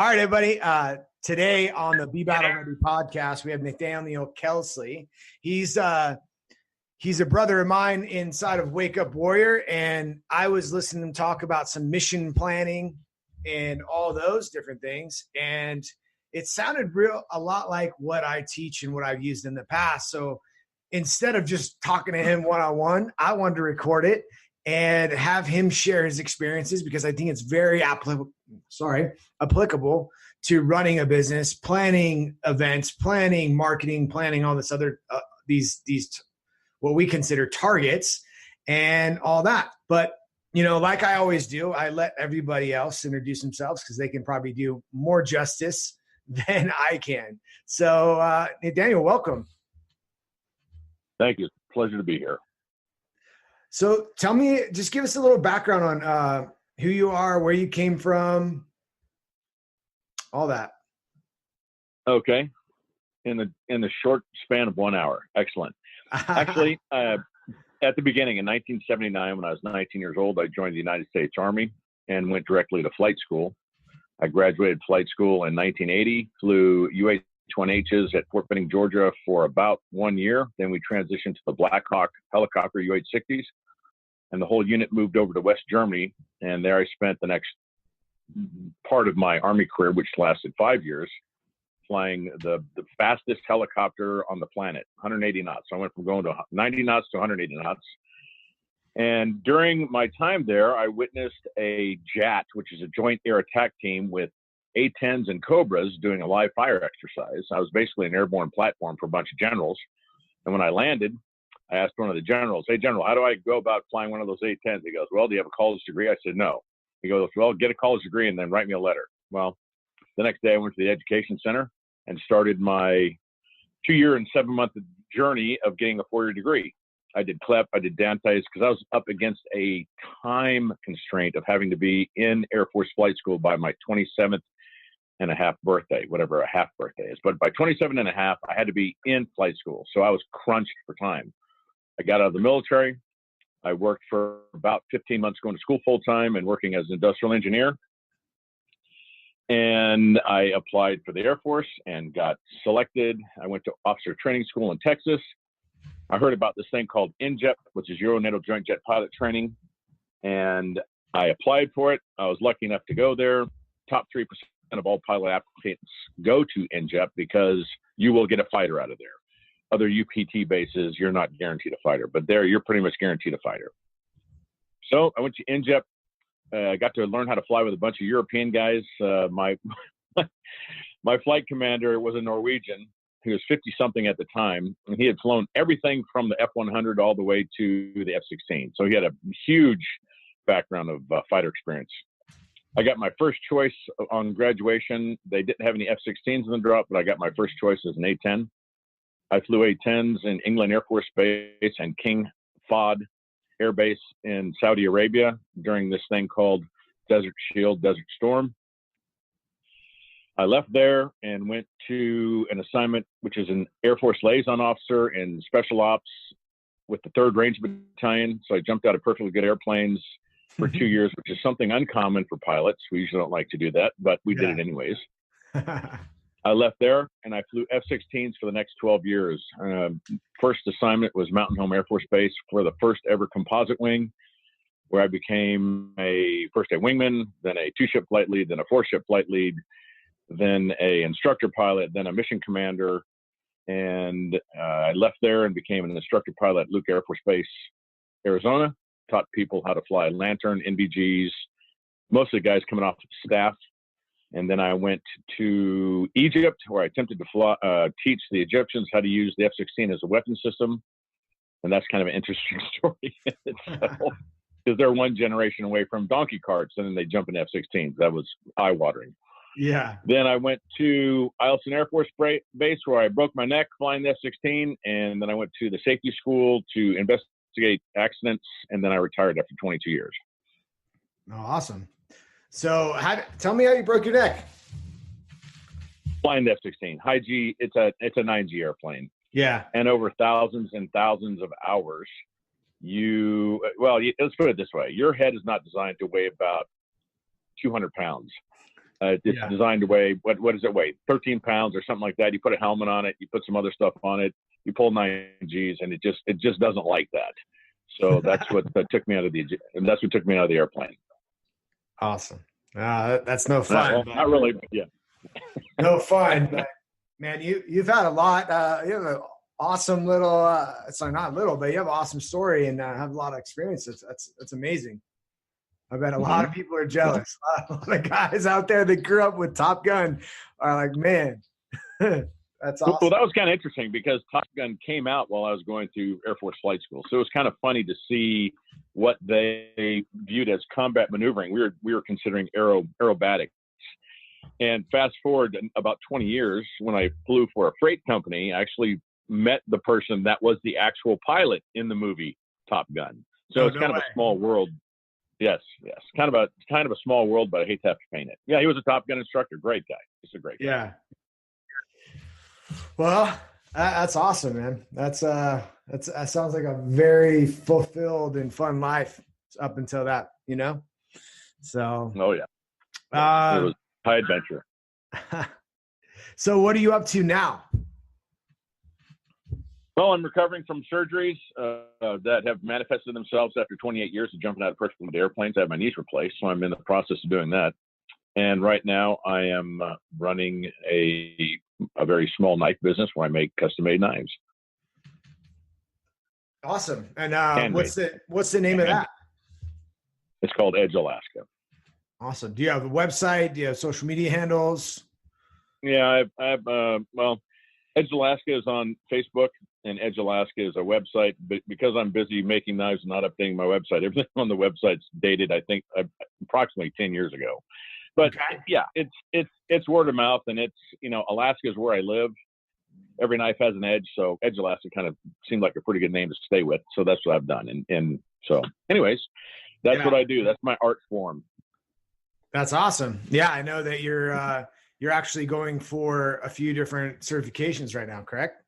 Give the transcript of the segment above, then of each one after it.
All right, everybody. Today on the Be Battle Ready podcast, we have Nathaniel Kelsey. He's a brother of mine inside of Wake Up Warrior, and I was listening to him talk about some mission planning and all those different things, and it sounded a lot like what I teach and what I've used in the past. So instead of just talking to him one-on-one, I wanted to record it and have him share his experiences because I think it's very applicable to running a business, planning events, planning marketing, planning all this other these what we consider targets and all that. But like I always do, I let everybody else introduce themselves because they can probably do more justice than I can. So Nathaniel, welcome. Thank you. Pleasure to be here. So tell me, just give us a little background on who you are, where you came from, all that. Okay. In the short span of 1 hour. Excellent. Actually, at the beginning in 1979, when I was 19 years old, I joined the United States Army and went directly to flight school. I graduated flight school in 1980, flew UH-1Hs at Fort Benning, Georgia for about 1 year. Then we transitioned to the Black Hawk helicopter UH-60s, and the whole unit moved over to West Germany. And there I spent the next part of my Army career, which lasted 5 years, flying the fastest helicopter on the planet, 180 knots. So I went from going to 90 knots to 180 knots. And during my time there, I witnessed a JAT, which is a Joint Air Attack Team with A-10s and Cobras doing a live fire exercise. I was basically an airborne platform for a bunch of generals. And when I landed, I asked one of the generals, "Hey, General, how do I go about flying one of those A-10s?" He goes, "Well, do you have a college degree?" I said, "No." He goes, "Well, get a college degree and then write me a letter." Well, the next day I went to the Education Center and started my 2-year and 7-month journey of getting a 4-year degree. I did CLEP, I did Dantes, because I was up against a time constraint of having to be in Air Force flight school by my 27th and a half birthday, whatever a half birthday is. But by 27 and a half, I had to be in flight school. So I was crunched for time. I got out of the military. I worked for about 15 months going to school full time and working as an industrial engineer. And I applied for the Air Force and got selected. I went to officer training school in Texas. I heard about this thing called NJEP, which is Euro-NATO Joint Jet Pilot Training. And I applied for it. I was lucky enough to go there. Top 3% of all pilot applicants go to NJEP because you will get a fighter out of there. Other UPT bases, you're not guaranteed a fighter, but there you're pretty much guaranteed a fighter. So I went to NJEP. I got to learn how to fly with a bunch of European guys. My flight commander was a Norwegian. He was 50-something at the time, and he had flown everything from the F-100 all the way to the F-16. So he had a huge background of fighter experience. I got my first choice on graduation. They didn't have any F-16s in the drop, but I got my first choice as an A-10. I flew A-10s in England Air Force Base and King Fahd Air Base in Saudi Arabia during this thing called Desert Shield, Desert Storm. I left there and went to an assignment, which is an Air Force liaison officer in special ops with the 3rd Range Battalion. So I jumped out of perfectly good airplanes for 2 years, which is something uncommon for pilots. We usually don't like to do that, but we did it anyways. I left there and I flew F-16s for the next 12 years. First assignment was Mountain Home Air Force Base for the first ever composite wing, where I became a first a wingman, then a 2-ship flight lead, then a 4-ship flight lead, then a instructor pilot, then a mission commander. And I left there and became an instructor pilot at Luke Air Force Base, Arizona, taught people how to fly Lantern, NVGs, mostly guys coming off the staff. And then I went to Egypt, where I attempted to teach the Egyptians how to use the F-16 as a weapon system. And that's kind of an interesting story in itself, because they're one generation away from donkey carts, and then they jump in F-16s. That was eye-watering. Yeah. Then I went to Eielson Air Force Base, where I broke my neck flying the F-16. And then I went to the safety school to investigate accidents. And then I retired after 22 years. Oh, awesome. So tell me how you broke your neck. Flying the F-16, high G, it's a 9G airplane. Yeah. And over thousands and thousands of hours, let's put it this way. Your head is not designed to weigh about 200 pounds. It's designed to weigh, what does it weigh? 13 pounds or something like that. You put a helmet on it, you put some other stuff on it, you pull 9 Gs, and it just doesn't like that. So that's what took me out of the airplane. Awesome. That's no fun. Not really, but yeah. No fun, but man, you've had a lot. You have an awesome little. It's not little, but you have an awesome story and have a lot of experiences. That's amazing. I bet a lot of people are jealous. A lot of guys out there that grew up with Top Gun are like, man, that's awesome. Well, that was kind of interesting because Top Gun came out while I was going through Air Force flight school. So it was kind of funny to see what they viewed as combat maneuvering. We were considering aerobatics. And fast forward about 20 years, when I flew for a freight company, I actually met the person that was the actual pilot in the movie Top Gun. So it's kind of a small world. Yes. Kind of a small world, but I hate to have to paint it. Yeah, he was a Top Gun instructor. Great guy. Just a great guy. Yeah. Well, that's awesome, man. That sounds like a very fulfilled and fun life up until that, So. Oh yeah. It was high adventure. So what are you up to now? Well, I'm recovering from surgeries that have manifested themselves after 28 years of jumping out of first class airplanes. I have my knees replaced, so I'm in the process of doing that. And right now I am running a very small knife business where I make custom-made knives. Awesome. And what's the name of that? It's called Edge Alaska. Awesome. Do you have a website? Do you have social media handles? Yeah, well, Edge Alaska is on Facebook, and Edge Alaska is a website. But because I'm busy making knives and not updating my website, everything on the website's dated, I think, approximately 10 years ago. But yeah, it's word of mouth, and it's, Alaska is where I live. Every knife has an edge, so Edge Alaska kind of seemed like a pretty good name to stay with. So that's what I've done. And so, anyways, that's what I do. That's my art form. That's awesome. Yeah, I know that you're actually going for a few different certifications right now, correct?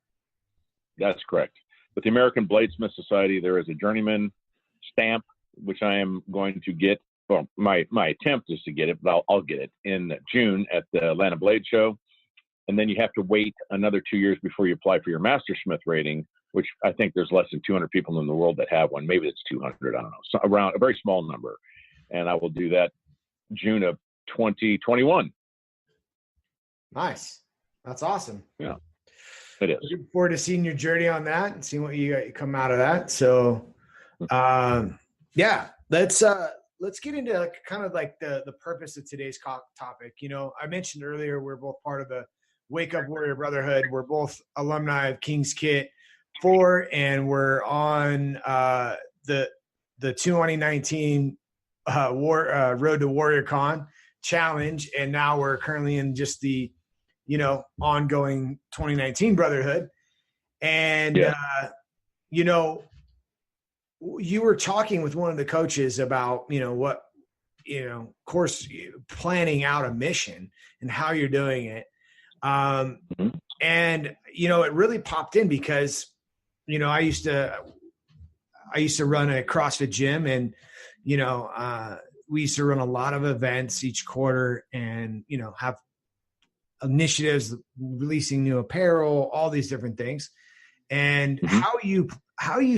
That's correct. With the American Bladesmith Society, there is a journeyman stamp, which I am going to get. Well, my attempt is to get it, but I'll get it in June at the Atlanta Blade Show. And then you have to wait another 2 years before you apply for your Mastersmith rating, which I think there's less than 200 people in the world that have one. Maybe it's 200. I don't know. So around a very small number. And I will do that June of 2021. Nice. That's awesome. Yeah, it is. Looking forward to seeing your journey on that and seeing what you come out of that. So, yeah, let's get into kind of like the purpose of today's topic. I mentioned earlier, we're both part of the Wake Up Warrior Brotherhood. We're both alumni of King's Kit 4, and we're on the 2019 Road to Warrior Con challenge. And now we're currently in just the, ongoing 2019 Brotherhood. And, you were talking with one of the coaches about, course, planning out a mission and how you're doing it. And, it really popped in because, I used to run a CrossFit gym, and, we used to run a lot of events each quarter and, have initiatives, releasing new apparel, all these different things. And how you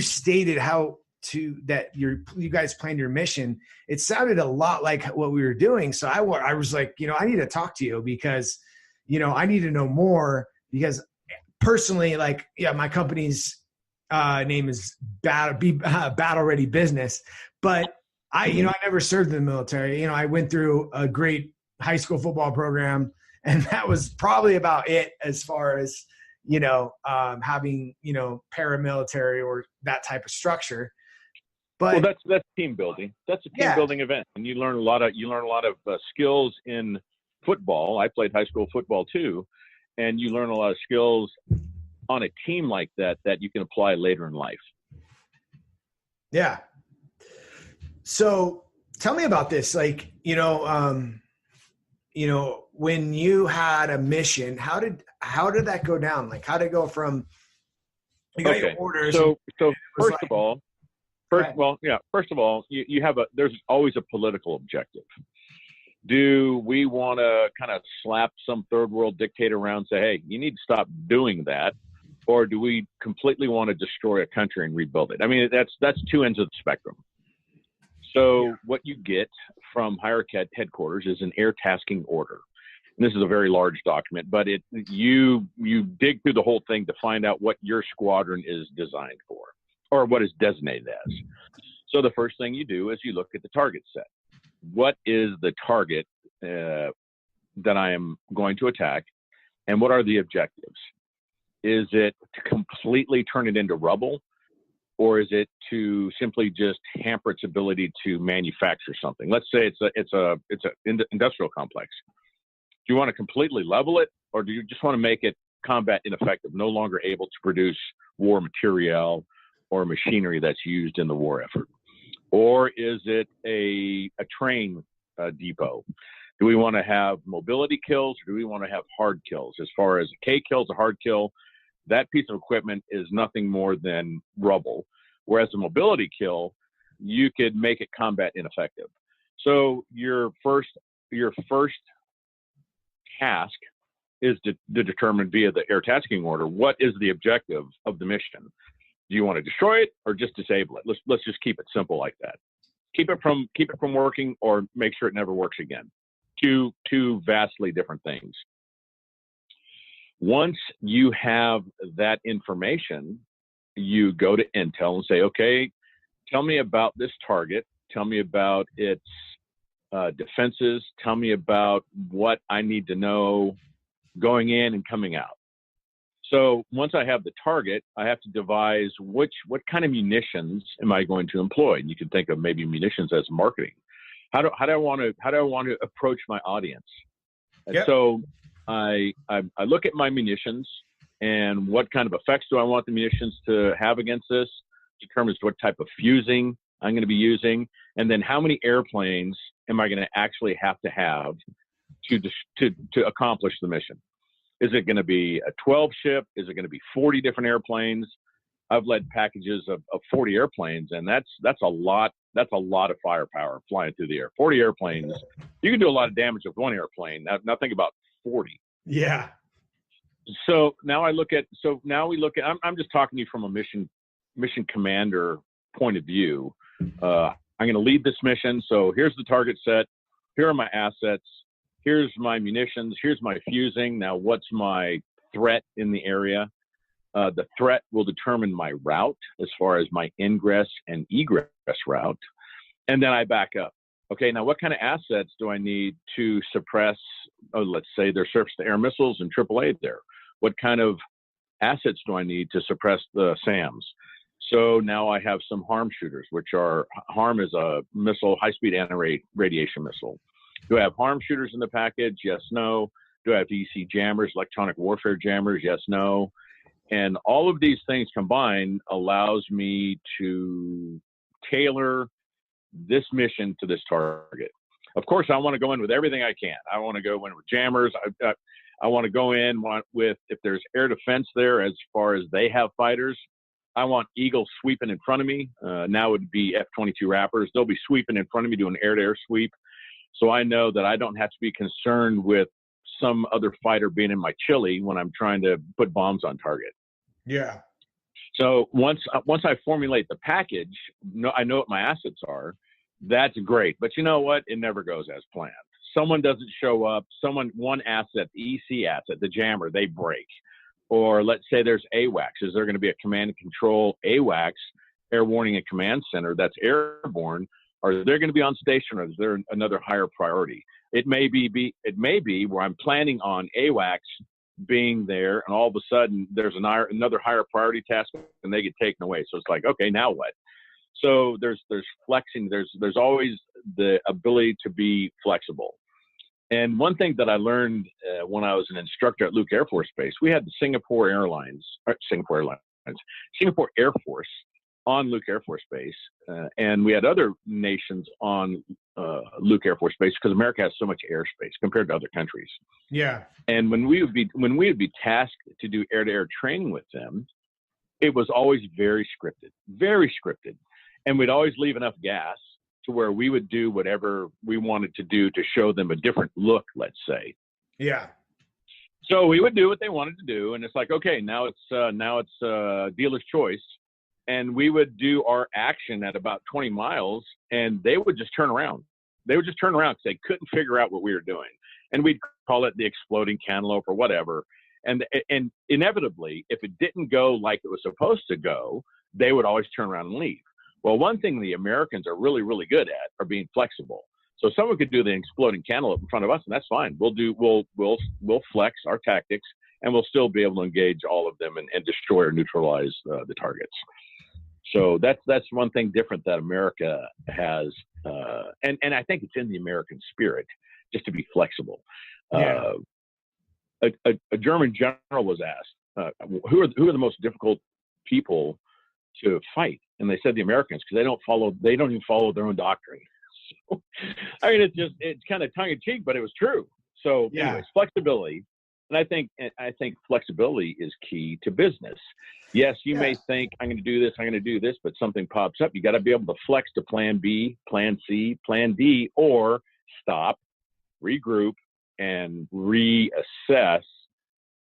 stated that you guys planned your mission, it sounded a lot like what we were doing. So I was like, I need to talk to you because, I need to know more, because personally, my company's name is Battle Ready Business, but I never served in the military. I went through a great high school football program, and that was probably about it as far as, having, paramilitary or that type of structure. But that's team building. That's a team building event, and you learn a lot of skills in football. I played high school football too, and you learn a lot of skills on a team like that you can apply later in life. Yeah. So tell me about this. When you had a mission, how did that go down? How did it go from you got your orders? So first of all, you have there's always a political objective. Do we want to kind of slap some third world dictator around and say, hey, you need to stop doing that? Or do we completely want to destroy a country and rebuild it? I mean, that's two ends of the spectrum. So what you get from hierarchy headquarters is an air tasking order. And this is a very large document, but you dig through the whole thing to find out what your squadron is designed for, or what is designated as. So the first thing you do is you look at the target set. What is the target that I am going to attack, and what are the objectives? Is it to completely turn it into rubble, or is it to simply just hamper its ability to manufacture something? Let's say it's an industrial complex. Do you want to completely level it, or do you just want to make it combat ineffective, no longer able to produce war material or machinery that's used in the war effort? Or is it a train depot? Do we want to have mobility kills, or do we want to have hard kills? As far as a K kill is a hard kill, that piece of equipment is nothing more than rubble. Whereas a mobility kill, you could make it combat ineffective. So your first task is to determine via the air tasking order, what is the objective of the mission? Do you want to destroy it or just disable it? Let's just keep it simple like that. Keep it from working, or make sure it never works again. Two vastly different things. Once you have that information, you go to Intel and say, okay, tell me about this target. Tell me about its defenses. Tell me about what I need to know going in and coming out. So once I have the target, I have to devise what kind of munitions am I going to employ? And you can think of maybe munitions as marketing. How do I want to approach my audience? And so I look at my munitions and what kind of effects do I want the munitions to have against this, determines what type of fusing I'm going to be using, and then how many airplanes am I going to actually have to accomplish the mission. Is it going to be a 12 ship? Is it going to be 40 different airplanes? I've led packages of 40 airplanes, and that's a lot. That's a lot of firepower flying through the air. 40 airplanes. You can do a lot of damage with one airplane. Now think about 40. Yeah. So now we look at. I'm just talking to you from a mission commander point of view. I'm going to lead this mission. So here's the target set. Here are my assets. Here's my munitions. Here's my fusing. Now, what's my threat in the area? The threat will determine my route as far as my ingress and egress route. And then I back up. Okay, now what kind of assets do I need to suppress, let's say there's surface-to-air missiles and AAA there. What kind of assets do I need to suppress the SAMs? So now I have some HARM shooters, HARM is a missile, high-speed anti-radiation missile. Do I have HARM shooters in the package? Yes, no. Do I have EC jammers, electronic warfare jammers? Yes, no. And all of these things combined allows me to tailor this mission to this target. Of course, I want to go in with everything I can. I want to go in with jammers. I want to go in with, if there's air defense there, as far as they have fighters, I want Eagles sweeping in front of me. Now it would be F-22 Rappers. They'll be sweeping in front of me, doing air-to-air sweep. So I know that I don't have to be concerned with some other fighter being in my chili when I'm trying to put bombs on target. Yeah. So once I formulate the package, I know what my assets are. That's great. But you know what? It never goes as planned. Someone doesn't show up. One asset, the EC asset, the jammer, they break. Or let's say there's AWACS. Is there going to be a command and control AWACS, Air Warning and Command Center, that's airborne? Are they going to be on station, or is there another higher priority? It may be where I'm planning on AWACS being there, and all of a sudden there's another higher priority task, and they get taken away. So it's like, okay, now what? So there's flexing. There's always the ability to be flexible. And one thing that I learned when I was an instructor at Luke Air Force Base, we had the Singapore Air Force on Luke Air Force Base, and we had other nations on Luke Air Force Base, because America has so much airspace compared to other countries. Yeah. And when we would be tasked to do air-to-air training with them, it was always very scripted, and we'd always leave enough gas to where we would do whatever we wanted to do to show them a different look, let's say. Yeah. So we would do what they wanted to do, and it's like, okay, now it's dealer's choice, and we would do our action at about 20 miles, and they would just turn around. They would just turn around because they couldn't figure out what we were doing, and we'd call it the exploding cantaloupe or whatever. And inevitably, if it didn't go like it was supposed to go, they would always turn around and leave. Well, one thing the Americans are really, really good at are being flexible. So someone could do the exploding cantaloupe in front of us, and that's fine. We'll flex our tactics, and we'll still be able to engage all of them and destroy or neutralize the targets. So that's one thing different that America has, and I think it's in the American spirit just to be flexible. Yeah. A German general was asked, who are the most difficult people to fight? And they said the Americans, because they don't even follow their own doctrine. So, I mean, it's kind of tongue in cheek, but it was true. So anyways, flexibility. And I think flexibility is key to business. Yes, you may think I'm going to do this, but something pops up. You got to be able to flex to plan B, plan C, plan D, or stop, regroup, and reassess,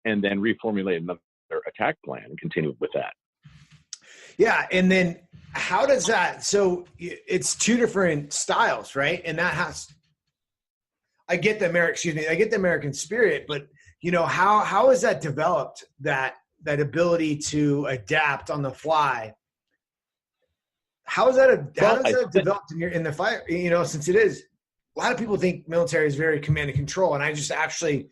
and then reformulate another attack plan and continue with that. Yeah. And then how does that, so it's two different styles, right? And that I get the American spirit, but how is that developed, that ability to adapt on the fly? How is that developed in the fire? Since it is, a lot of people think military is very command and control. And I just actually,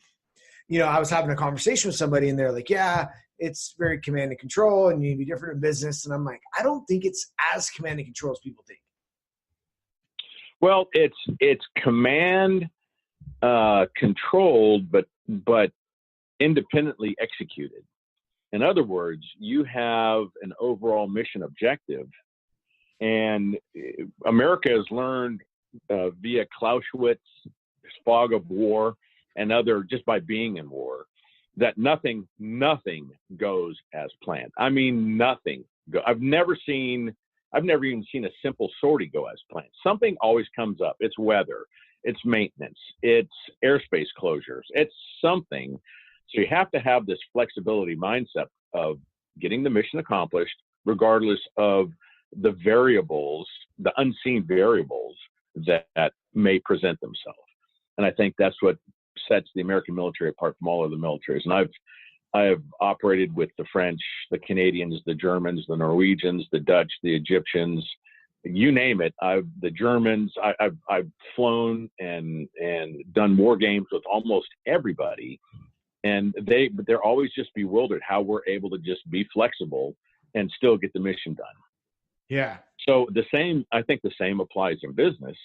I was having a conversation with somebody and they're like, yeah, it's very command and control and you need to be different in business. And I'm like, I don't think it's as command and control as people think. Well, it's command controlled, but independently executed. In other words, you have an overall mission objective, and America has learned via Clausewitz, fog of war, and just by being in war, that nothing goes as planned. I mean, nothing. I've never even seen a simple sortie go as planned. Something always comes up. It's weather, it's maintenance, it's airspace closures, it's something. So you have to have this flexibility mindset of getting the mission accomplished, regardless of the variables, the unseen variables that may present themselves. And I think that's what sets the American military apart from all other militaries. And I have operated with the French, the Canadians, the Germans, the Norwegians, the Dutch, the Egyptians, you name it. The Germans. I've flown and done war games with almost everybody, and they're always just bewildered how we're able to just be flexible and still get the mission done. Yeah. So I think the same applies in business.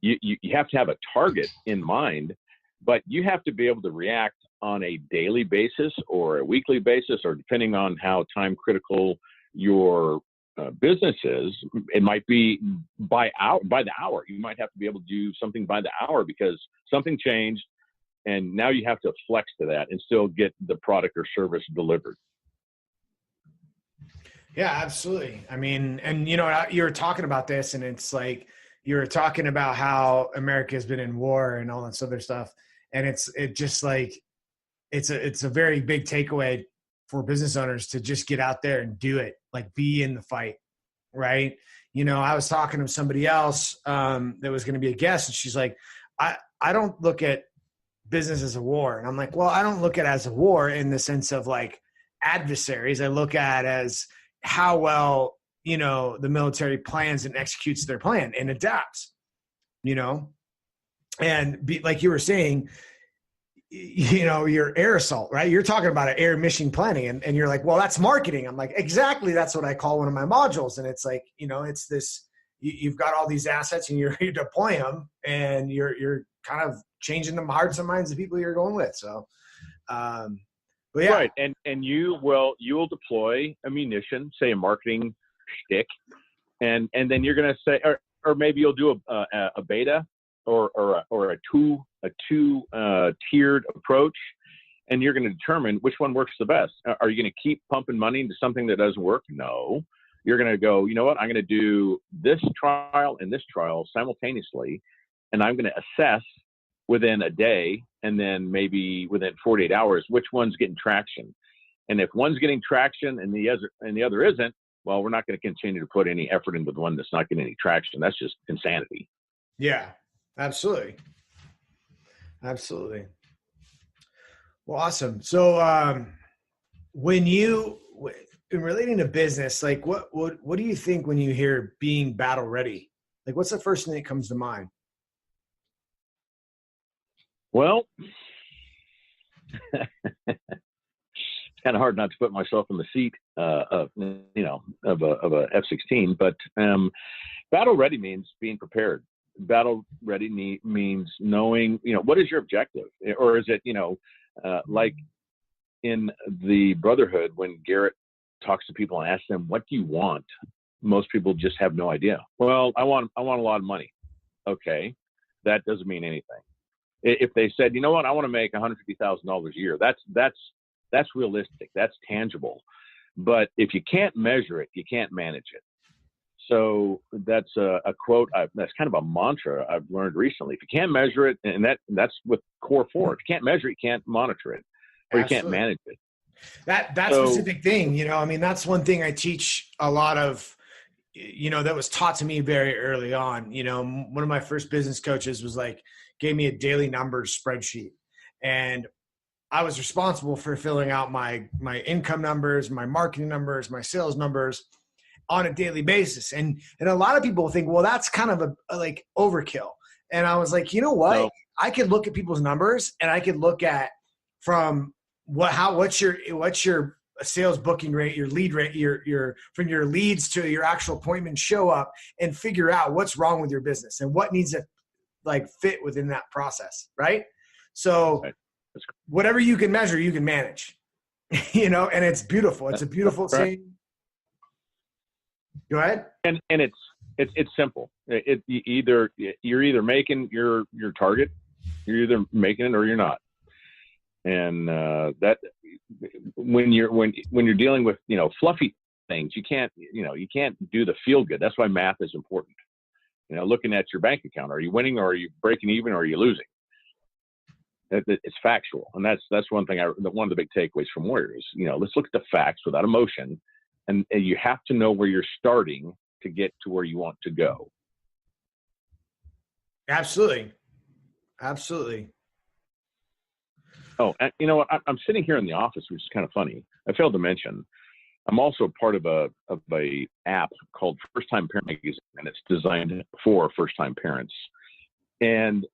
You have to have a target in mind, but you have to be able to react on a daily basis or a weekly basis, or depending on how time critical your business is. It might be by the hour. You might have to be able to do something by the hour because something changed, and now you have to flex to that and still get the product or service delivered. Yeah, absolutely. I mean, and you were talking about this, and it's like you were talking about how America has been in war and all this other stuff, and it's a very big takeaway for business owners to just get out there and do it, like be in the fight, right? I was talking to somebody else that was going to be a guest, and she's like, I don't look at business as a war. And I'm like, well, I don't look at it as a war in the sense of like adversaries. I look at it as how well, the military plans and executes their plan and adapts, and like you were saying, your air assault, right? You're talking about an air mission planning and you're like, well, that's marketing. I'm like, exactly. That's what I call one of my modules. And it's like, it's this, you've got all these assets and you deploy them and you're kind of changing the hearts and minds of people you're going with. So, but yeah. Right. And you will deploy a munition, say a marketing shtick, and then you're going to say, or maybe you'll do a beta or a two tiered approach, and you're going to determine which one works the best. Are you going to keep pumping money into something that doesn't work? No. You're going to go, you know what? I'm going to do this trial and this trial simultaneously, and I'm going to assess within a day and then maybe within 48 hours which one's getting traction. And if one's getting traction and the other isn't, well, we're not going to continue to put any effort into the one that's not getting any traction. That's just insanity. Yeah, absolutely. Absolutely. Well, awesome. So when you, in relating to business, like what do you think when you hear being battle ready? Like what's the first thing that comes to mind? Well, it's kind of hard not to put myself in the seat of a F-16, but battle ready means being prepared. Battle ready means knowing, what is your objective? Or is it, like in the Brotherhood, when Garrett talks to people and asks them, what do you want? Most people just have no idea. Well, I want a lot of money. Okay. That doesn't mean anything. If they said, you know what, I want to make $150,000 a year, that's realistic. That's tangible. But if you can't measure it, you can't manage it. So that's a quote. That's kind of a mantra I've learned recently. If you can't measure it, and that's with core 4. If you can't measure it, you can't monitor it, or you can't manage it. That specific thing, that's one thing I teach a lot of, that was taught to me very early on. One of my first business coaches was gave me a daily numbers spreadsheet, and I was responsible for filling out my income numbers, my marketing numbers, my sales numbers on a daily basis. And a lot of people think, well, that's kind of a like overkill. And I was like, you know what? No. I could look at people's numbers, and I could look at from what's your sales booking rate, your lead rate, your from your leads to your actual appointment show up, and figure out what's wrong with your business and what needs to fit within that process. Right. So whatever you can measure, you can manage, and it's beautiful. It's a beautiful thing. Go ahead. And it's simple. You're either making your target, you're either making it or you're not. And that when you're dealing with fluffy things, you can't do the feel good. That's why math is important. Looking at your bank account, are you winning or are you breaking even or are you losing? It's factual, and that's one thing. One of the big takeaways from Warrior is let's look at the facts without emotion, and you have to know where you're starting to get to where you want to go. Absolutely. Oh, and you know what? I'm sitting here in the office, which is kind of funny. I failed to mention, I'm also part of a app called First Time Parent Magazine, and it's designed for first time parents. And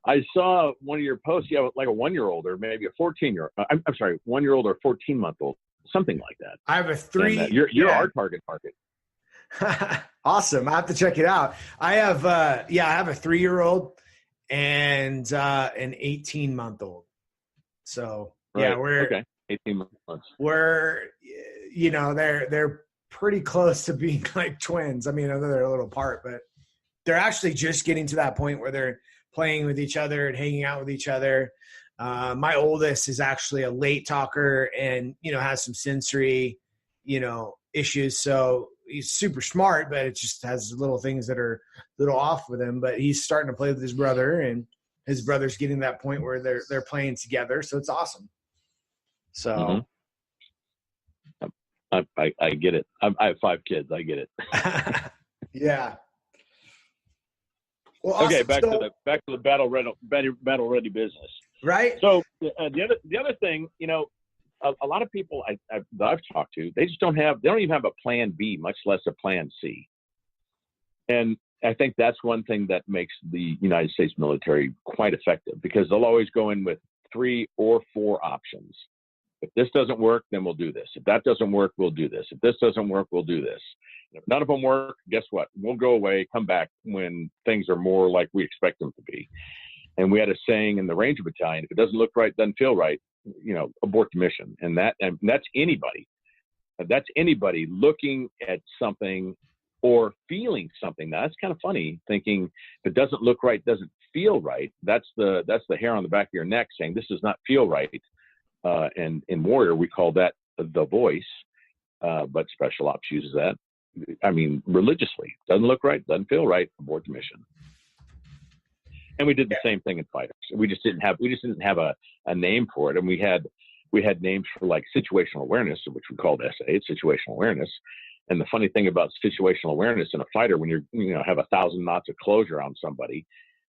I saw one of your posts. You have like a 1-year-old or maybe a 14-year-old. I'm sorry, 1-year-old or 14-month-old, something like that. I have a 3. And, you're our target market. Awesome. I have to check it out. I have I have a 3-year-old and an 18-month-old. So right. We're okay. 18 months. We're they're pretty close to being like twins. I mean, I know they're a little apart, but they're actually just getting to that point where they're playing with each other and hanging out with each other. My oldest is actually a late talker and, has some sensory, issues. So he's super smart, but it just has little things that are a little off with him. But he's starting to play with his brother, and his brother's getting to that point where they're playing together. So it's awesome. So I get it. I have 5 kids. I get it. Yeah. Well, awesome. Okay, back to the battle ready business. Right. So the other thing, a lot of people that I've talked to, they don't even have a plan B, much less a plan C. And I think that's one thing that makes the United States military quite effective, because they'll always go in with 3 or 4 options. If this doesn't work, then we'll do this. If that doesn't work, we'll do this. If this doesn't work, we'll do this. If none of them work, guess what? We'll go away, come back when things are more like we expect them to be. And we had a saying in the Ranger Battalion: if it doesn't look right, doesn't feel right, abort the mission. And that's anybody. That's anybody looking at something or feeling something. Now, that's kind of funny, thinking if it doesn't look right, doesn't feel right. That's the hair on the back of your neck saying this does not feel right. And in Warrior, we call that the voice. but Special Ops uses that. I mean, religiously. Doesn't look right, doesn't feel right, abort the mission. And we did the same thing in fighters. We just didn't have a name for it. And we had names for like situational awareness, which we called SA. It's situational awareness. And the funny thing about situational awareness in a fighter, when you have 1,000 knots of closure on somebody,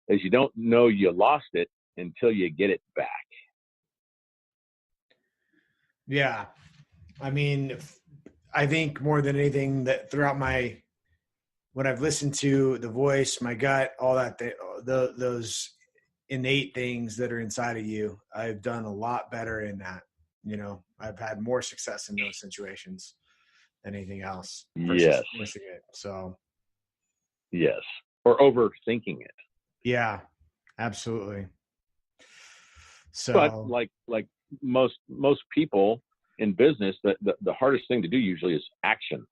is you don't know you lost it until you get it back. Yeah. I mean, I think more than anything that throughout what I've listened to, the voice, my gut, all that, those innate things that are inside of you, I've done a lot better in that. I've had more success in those situations than anything else. Yes. Missing it. So. Yes. Or overthinking it. Yeah, absolutely. So, but like most people in business, the hardest thing to do usually is action.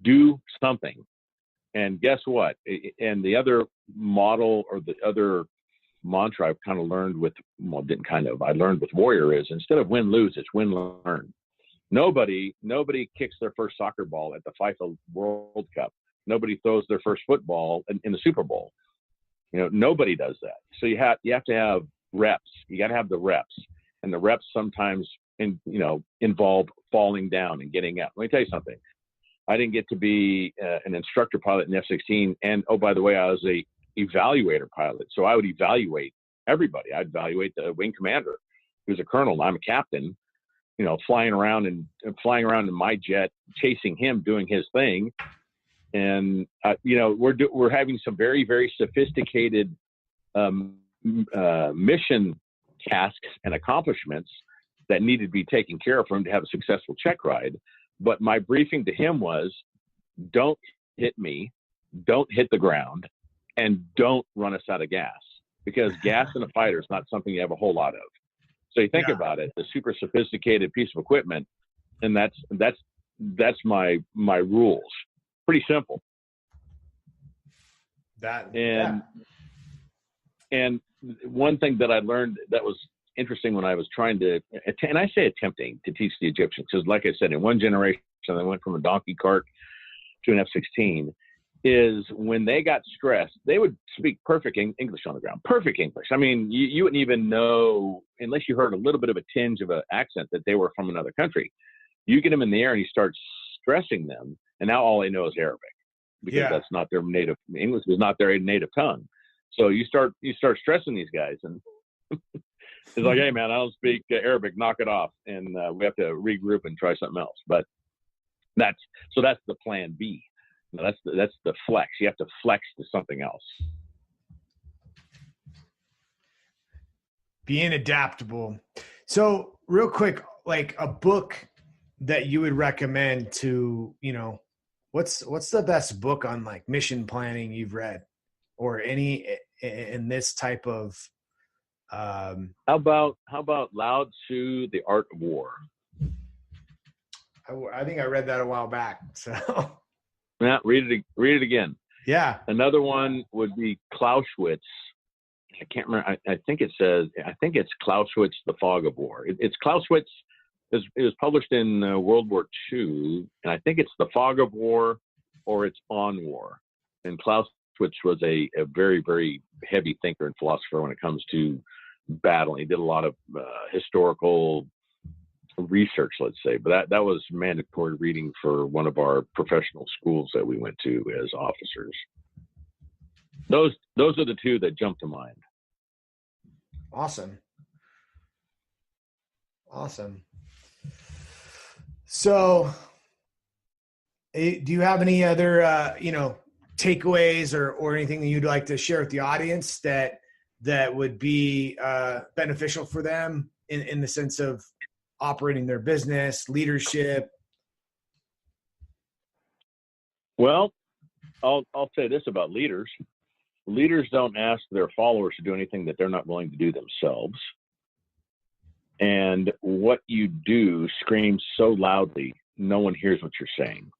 Do something. And guess what? And the other model or the other mantra I've kind of learned I learned with Warrior is instead of win-lose, it's win-learn. Nobody kicks their first soccer ball at the FIFA World Cup. Nobody throws their first football in the Super Bowl. Nobody does that. So you have to have reps. You got to have the reps, and the reps sometimes involve falling down and getting up. Let me tell you something. I didn't get to be an instructor pilot in F-16, and oh, by the way, I was a evaluator pilot. So I would evaluate everybody. I'd evaluate the wing commander, who's a colonel, and I'm a captain. Flying around in my jet, chasing him, doing his thing. And, we're having some very, very sophisticated mission tasks and accomplishments that needed to be taken care of for him to have a successful check ride. But my briefing to him was, don't hit me, don't hit the ground, and don't run us out of gas. Because gas in a fighter is not something you have a whole lot of. So you think about it, the super sophisticated piece of equipment, and that's my rules. Pretty simple. And one thing that I learned that was interesting when I was trying to, and I say attempting to teach the Egyptians, because like I said, in one generation, I went from a donkey cart to an F-16, is when they got stressed, they would speak perfect English on the ground. Perfect English. I mean, you wouldn't even know, unless you heard a little bit of a tinge of an accent, that they were from another country. You get them in the air and you start stressing them, and now all they know is Arabic, because that's not their native, English is not their native tongue. So you start stressing these guys, and it's like, hey man, I don't speak Arabic, knock it off, and we have to regroup and try something else. But that's the plan B. That's the flex. You have to flex to something else. Being adaptable. So real quick, like a book that you would recommend to, what's the best book on like mission planning you've read, or any in this type of how about Lao Tzu, The Art of War? I think I read that a while back. So yeah, read it again. Yeah. Another one would be Clausewitz. I can't remember. I think it's Clausewitz, The Fog of War. It's Clausewitz. It was published in World War II, and I think it's The Fog of War or it's On War. And Clausewitz was a very, very heavy thinker and philosopher when it comes to battling. He did a lot of historical research, let's say, but that was mandatory reading for one of our professional schools that we went to as officers. Those are the two that jump to mind. Awesome. So, do you have any other, takeaways or anything that you'd like to share with the audience that would be beneficial for them in the sense of operating their business, leadership? Well, I'll say this about leaders. Leaders don't ask their followers to do anything that they're not willing to do themselves. And what you do screams so loudly, no one hears what you're saying.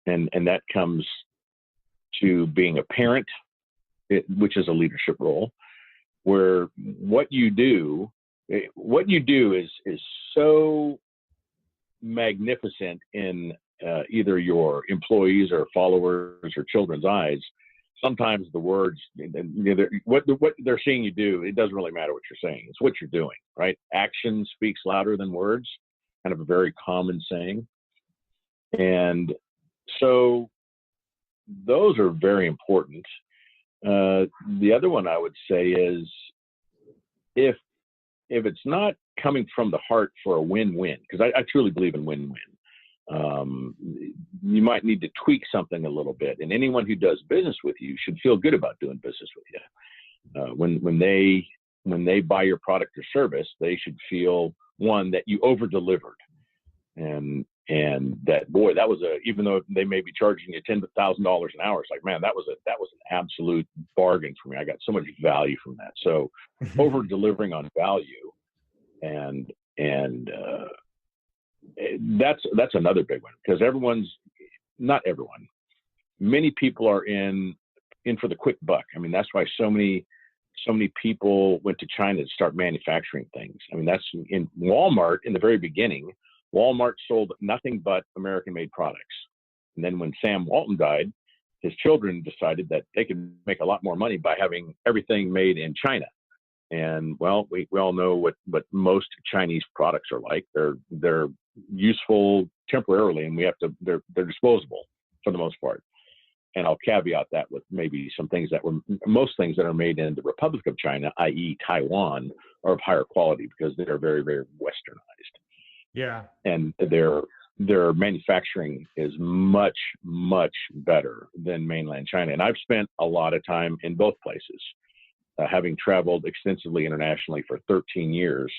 And that comes to being a parent, which is a leadership role, where what you do is so magnificent in either your employees or followers or children's eyes, sometimes the words, what they're seeing you do, it doesn't really matter what you're saying. It's what you're doing, right? Action speaks louder than words, kind of a very common saying. And so those are very important. The other one I would say is if it's not coming from the heart for a win-win, because I truly believe in win-win, you might need to tweak something a little bit. And anyone who does business with you should feel good about doing business with you. When they buy your product or service, they should feel, one, that you over-delivered, and that, boy, that was even though they may be charging you $10,000 an hour, it's like, man, that was an absolute bargain for me. I got so much value from that. So over delivering on value, and that's another big one, because not everyone, many people are in for the quick buck. I mean, that's why so many people went to China to start manufacturing things. I mean, that's in Walmart in the very beginning. Walmart sold nothing but American-made products. And then when Sam Walton died, his children decided that they could make a lot more money by having everything made in China. And, well, we all know what most Chinese products are like. They're useful temporarily, and they're disposable for the most part. And I'll caveat that with maybe most things that are made in the Republic of China, i.e. Taiwan, are of higher quality because they are very, very westernized. Yeah. And their manufacturing is much, much better than mainland China. And I've spent a lot of time in both places, having traveled extensively internationally for 13 years.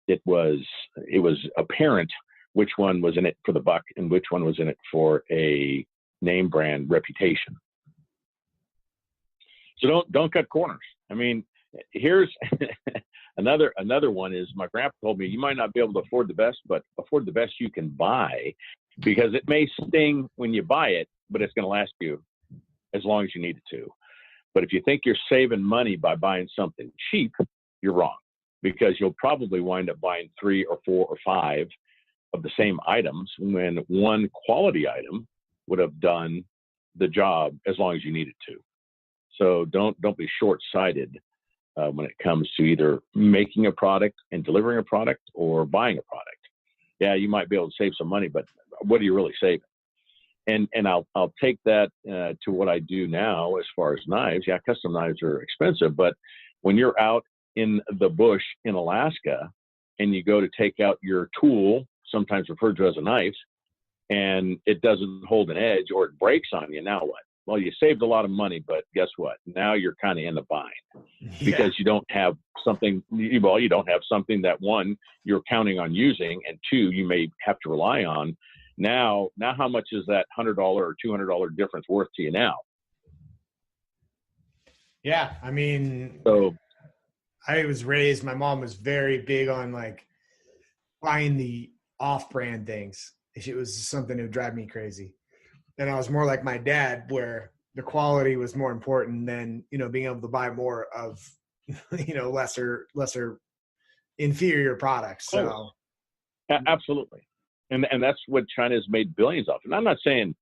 It was apparent which one was in it for the buck and which one was in it for a name brand reputation. So don't cut corners. I mean, here's another one is, my grandpa told me, you might not be able to afford the best, but afford the best you can buy, because it may sting when you buy it, but it's going to last you as long as you need it to. But if you think you're saving money by buying something cheap, you're wrong, because you'll probably wind up buying 3 or 4 or 5 of the same items when one quality item would have done the job as long as you need it to. So don't be short-sighted when it comes to either making a product and delivering a product or buying a product. Yeah, you might be able to save some money, but what are you really saving? And I'll take that to what I do now as far as knives. Yeah, custom knives are expensive, but when you're out in the bush in Alaska and you go to take out your tool, sometimes referred to as a knife, and it doesn't hold an edge or it breaks on you, now what? Well, you saved a lot of money, but guess what? Now you're kind of in the bind because you don't have something. You don't have something that, one, you're counting on using, and two, you may have to rely on. Now, how much is that $100 or $200 difference worth to you now? Yeah, I mean, so my mom was very big on like buying the off-brand things. It was something that would drive me crazy. And I was more like my dad, where the quality was more important than, being able to buy more of, lesser inferior products. So absolutely. And that's what China has made billions of. And I'm not saying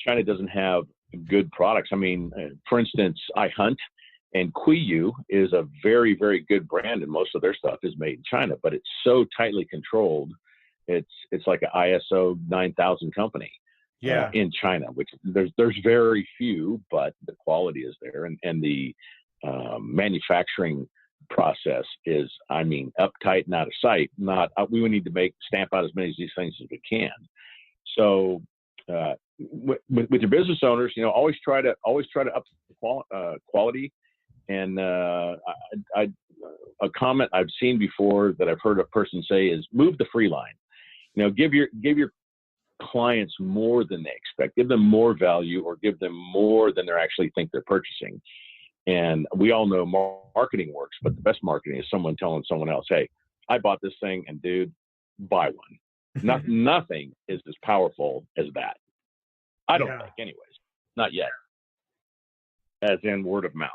China doesn't have good products. I mean, for instance, I hunt, and Quiyu is a very, very good brand, and most of their stuff is made in China, but it's so tightly controlled. It's like an ISO 9000 company. In China, which there's very few, but the quality is there, and the manufacturing process is, I mean, uptight and out of sight. We need to stamp out as many of these things as we can. So with your business owners, always try to up the quality. And a comment I've seen before that I've heard a person say is, move the free line. Give your clients more than they expect, give them more value, or give them more than they actually think they're purchasing. And we all know marketing works, but the best marketing is someone telling someone else, hey, I bought this thing, and dude, buy one. Nothing is as powerful as that. I don't think, anyways, not yet, as in word of mouth.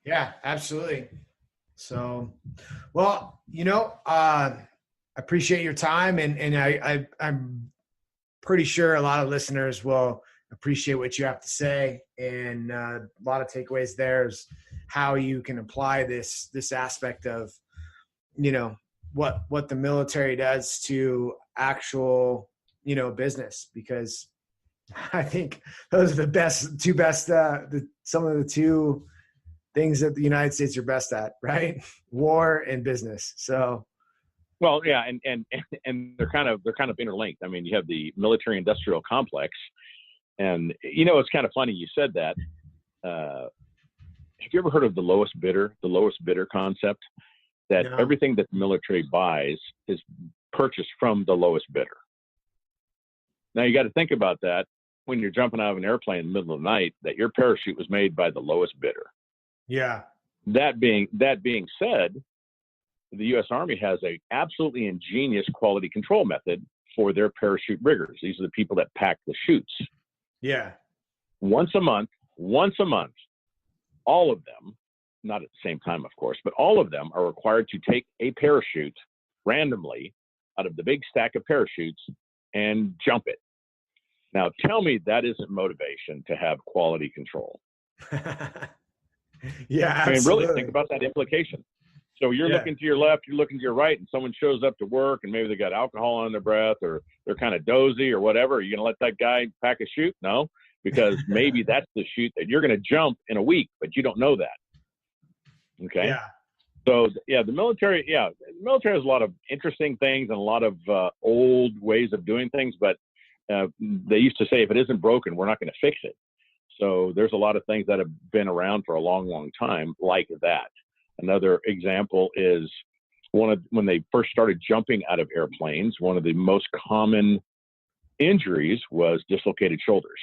Yeah, absolutely. So, Well, I appreciate your time, and I'm pretty sure a lot of listeners will appreciate what you have to say, and a lot of takeaways there is how you can apply this aspect of what the military does to actual business, because I think those are some of the two things that the United States are best at, right? War and business. So, well, yeah, and they're kind of interlinked. I mean, you have the military industrial complex, and it's kind of funny you said that. Have you ever heard of the lowest bidder concept? That no. Everything that the military buys is purchased from the lowest bidder. Now you got to think about that when you're jumping out of an airplane in the middle of the night, that your parachute was made by the lowest bidder. Yeah. That being said, the U.S. Army has a absolutely ingenious quality control method for their parachute riggers. These are the people that pack the chutes. Yeah. Once a month, all of them, not at the same time, of course, but all of them are required to take a parachute randomly out of the big stack of parachutes and jump it. Now, tell me that isn't motivation to have quality control. Yeah, absolutely. I mean, really think about that implication. So you're looking to your left, you're looking to your right, and someone shows up to work and maybe they got alcohol on their breath or they're kind of dozy or whatever. Are you going to let that guy pack a chute? No, because maybe that's the chute that you're going to jump in a week, but you don't know that. Okay. Yeah. So the military has a lot of interesting things and a lot of old ways of doing things, but they used to say, if it isn't broken, we're not going to fix it. So there's a lot of things that have been around for a long, long time like that. Another example is when they first started jumping out of airplanes, one of the most common injuries was dislocated shoulders.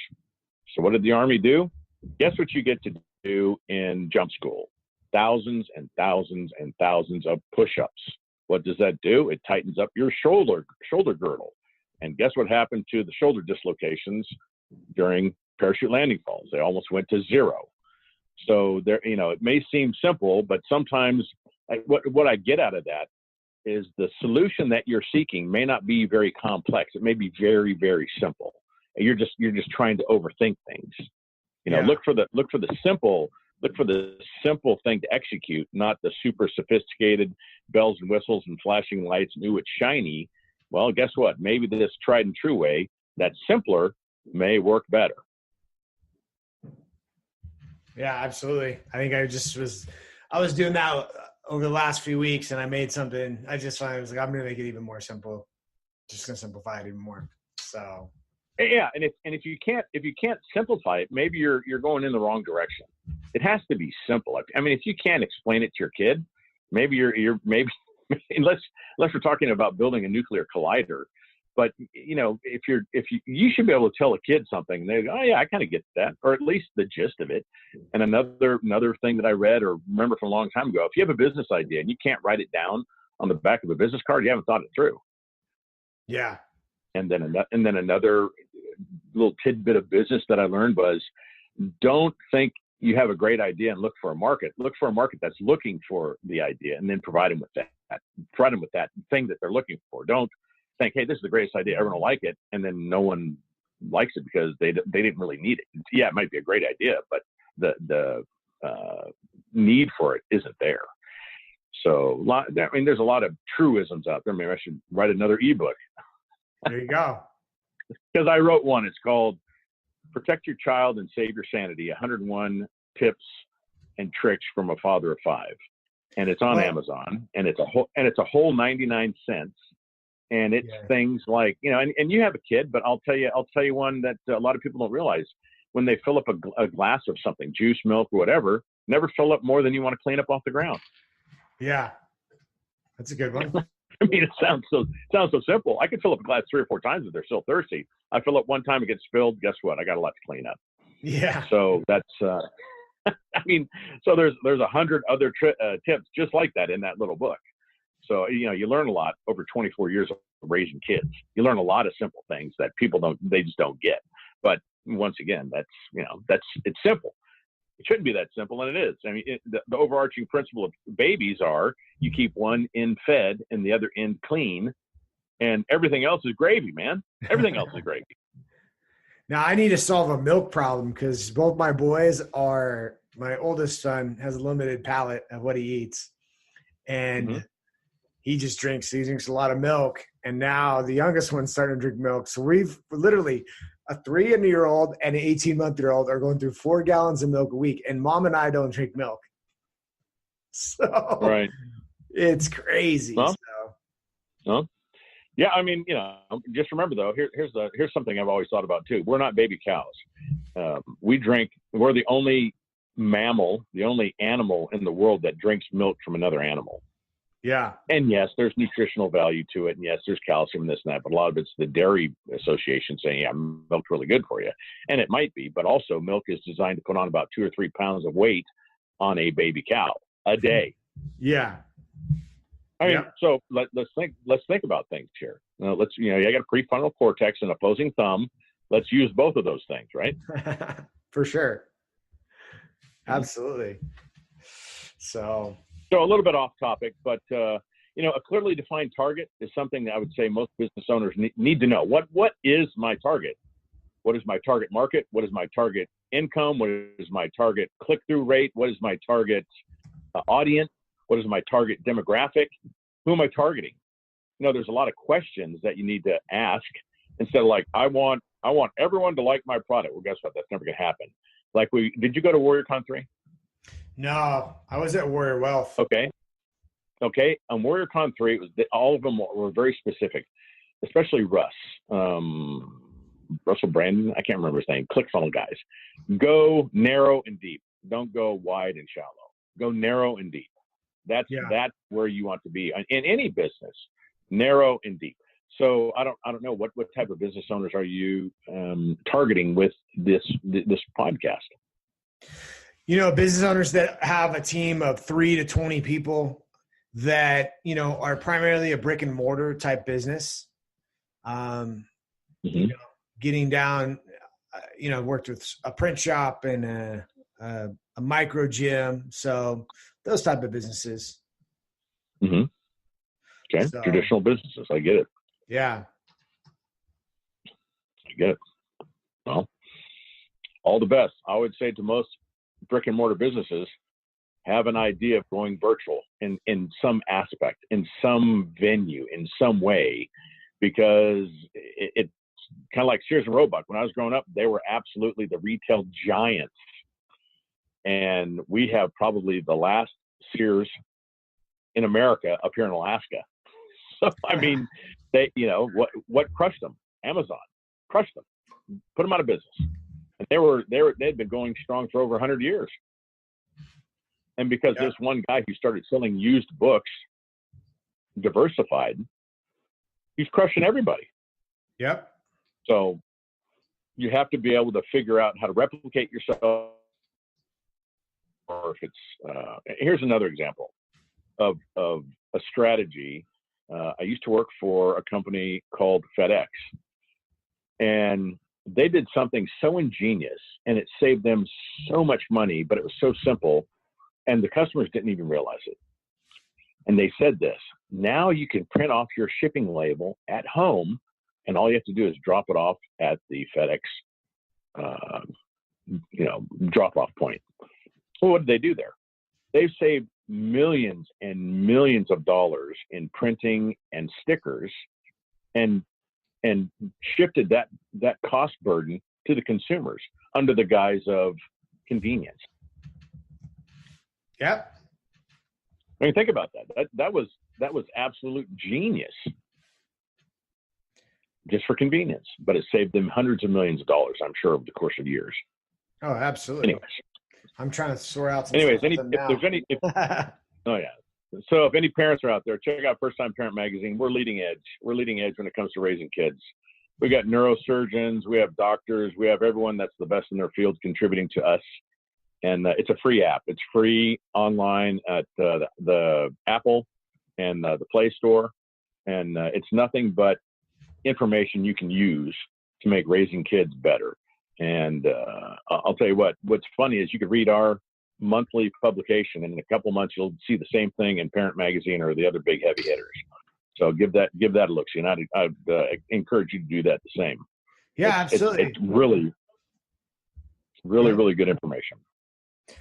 So what did the Army do? Guess what you get to do in jump school? Thousands and thousands and thousands of push-ups. What does that do? It tightens up your shoulder girdle. And guess what happened to the shoulder dislocations during parachute landing falls? They almost went to zero. So there, it may seem simple, but sometimes what I get out of that is the solution that you're seeking may not be very complex. It may be very, very simple. And you're just trying to overthink things. Look for the simple thing to execute, not the super sophisticated bells and whistles and flashing lights and ooh, it's shiny. Well, guess what? Maybe this tried and true way that's simpler may work better. Yeah, absolutely. I think I was doing that over the last few weeks, and I made something. I was like, I'm going to make it even more simple. Just going to simplify it even more. So. Yeah, and if you can't simplify it, maybe you're going in the wrong direction. It has to be simple. I mean, if you can't explain it to your kid, maybe maybe unless we're talking about building a nuclear collider. But if you should be able to tell a kid something, and they go, oh yeah, I kind of get that, or at least the gist of it. And another thing that I read or remember from a long time ago, if you have a business idea and you can't write it down on the back of a business card, you haven't thought it through. Yeah. And then another little tidbit of business that I learned was, don't think you have a great idea and look for a market. Look for a market that's looking for the idea, and then provide them with that thing that they're looking for. Don't think, hey, this is the greatest idea, everyone will like it, and then no one likes it because they didn't really need it. Yeah, it might be a great idea, but the need for it isn't there. So, there's a lot of truisms out there. Maybe I should write another ebook. There you go. Because I wrote one. It's called "Protect Your Child and Save Your Sanity: 101 Tips and Tricks from a Father of Five," and it's on Amazon, and it's a whole 99 cents. And it's things like, and you have a kid, but I'll tell you one that a lot of people don't realize. When they fill up a glass of something, juice, milk, or whatever, never fill up more than you want to clean up off the ground. Yeah, that's a good one. I mean, it sounds so simple. I could fill up a glass 3 or 4 times if they're still thirsty. I fill up one time, it gets spilled. Guess what? I got a lot to clean up. Yeah. So that's, so there's 100 other tips just like that in that little book. So, you learn a lot over 24 years of raising kids. You learn a lot of simple things that people just don't get. But once again, it's simple. It shouldn't be that simple, and it is. I mean, the overarching principle of babies are you keep one end fed and the other end clean, and everything else is gravy, man. Everything else is gravy. Now I need to solve a milk problem because both my boys are. My oldest son has a limited palate of what he eats, and he just drinks. He drinks a lot of milk, and now the youngest one's starting to drink milk. So we've literally a 3-year-old and an 18-month-year-old are going through 4 gallons of milk a week, and mom and I don't drink milk. So right, it's crazy. Well, yeah, I mean, just remember though. Here's something I've always thought about too. We're not baby cows. We're the only mammal, the only animal in the world that drinks milk from another animal. Yeah. And yes, there's nutritional value to it. And yes, there's calcium and this and that, but a lot of it's the dairy association saying, yeah, milk's really good for you. And it might be, but also milk is designed to put on about 2 or 3 pounds of weight on a baby cow a day. Yeah. I mean, so let's think about things here. You got a prefrontal cortex and opposing thumb. Let's use both of those things, right? For sure. Absolutely. So a little bit off topic, but a clearly defined target is something that I would say most business owners need to know. What is my target? What is my target market? What is my target income? What is my target click-through rate? What is my target audience? What is my target demographic? Who am I targeting? There's a lot of questions that you need to ask instead of like, I want everyone to like my product. Well, guess what? That's never going to happen. Like did you go to WarriorCon 3? No, I was at Warrior Wealth. Okay. On WarriorCon 3, it was all of them were very specific, especially Russ. Russell Brandon, I can't remember his name. ClickFunnels guys. Go narrow and deep. Don't go wide and shallow. Go narrow and deep. That's where you want to be in any business. Narrow and deep. So I don't know what type of business owners are you targeting with this podcast? Business owners that have a team of 3 to 20 people that, are primarily a brick and mortar type business. Getting down, worked with a print shop and a micro gym. So those type of businesses. Mm-hmm. Okay. So, traditional businesses. I get it. Yeah. I get it. Well, all the best. I would say to most brick and mortar businesses, have an idea of going virtual in some aspect, in some venue, in some way, because it's kind of like Sears and Roebuck. When I was growing up, they were absolutely the retail giants. And we have probably the last Sears in America up here in Alaska. So, I mean, they, what crushed them? Amazon crushed them, put them out of business. And they'd been going strong for over 100 years. And because this one guy who started selling used books, diversified, he's crushing everybody. Yep. So you have to be able to figure out how to replicate yourself. Or if it's, here's another example of a strategy. I used to work for a company called FedEx, and they did something so ingenious, and it saved them so much money, but it was so simple, and the customers didn't even realize it. And they said this: now you can print off your shipping label at home, and all you have to do is drop it off at the FedEx, drop-off point. Well, what did they do there? They've saved millions and millions of dollars in printing and stickers, and shifted that cost burden to the consumers under the guise of convenience. Yep. I mean, think about that. That was absolute genius, just for convenience. But it saved them hundreds of millions of dollars, I'm sure, over the course of years. Oh, absolutely. Anyways, I'm trying to sort out. Anyways, So if any parents are out there, check out First Time Parent Magazine. We're leading edge. We're leading edge when it comes to raising kids. We got neurosurgeons, we have doctors, we have everyone that's the best in their field contributing to us. And it's a free app. It's free online at the Apple and the Play Store. And it's nothing but information you can use to make raising kids better. And I'll tell you what's funny is you could read our monthly publication, and in a couple months you'll see the same thing in Parent Magazine or the other big heavy hitters. So give that a look. And I'd encourage you to do that the same. Yeah, absolutely. It's really good information.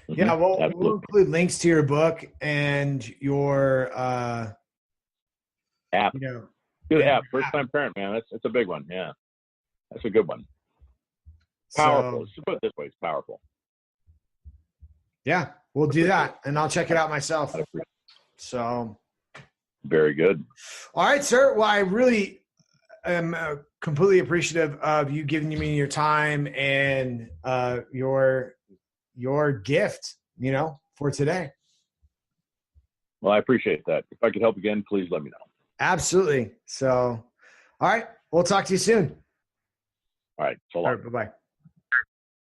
Yeah, we'll include links to your book and your app. You know, good app. First time parent, man. It's a big one. Yeah, that's a good one. Powerful. Let's put it this way: it's powerful. Yeah, we'll do that, and I'll check it out myself. So. Very good. All right, sir. Well, I really am completely appreciative of you giving me your time and your gift, for today. Well, I appreciate that. If I could help again, please let me know. Absolutely. So, all right. We'll talk to you soon. All right. So long. All right, bye-bye.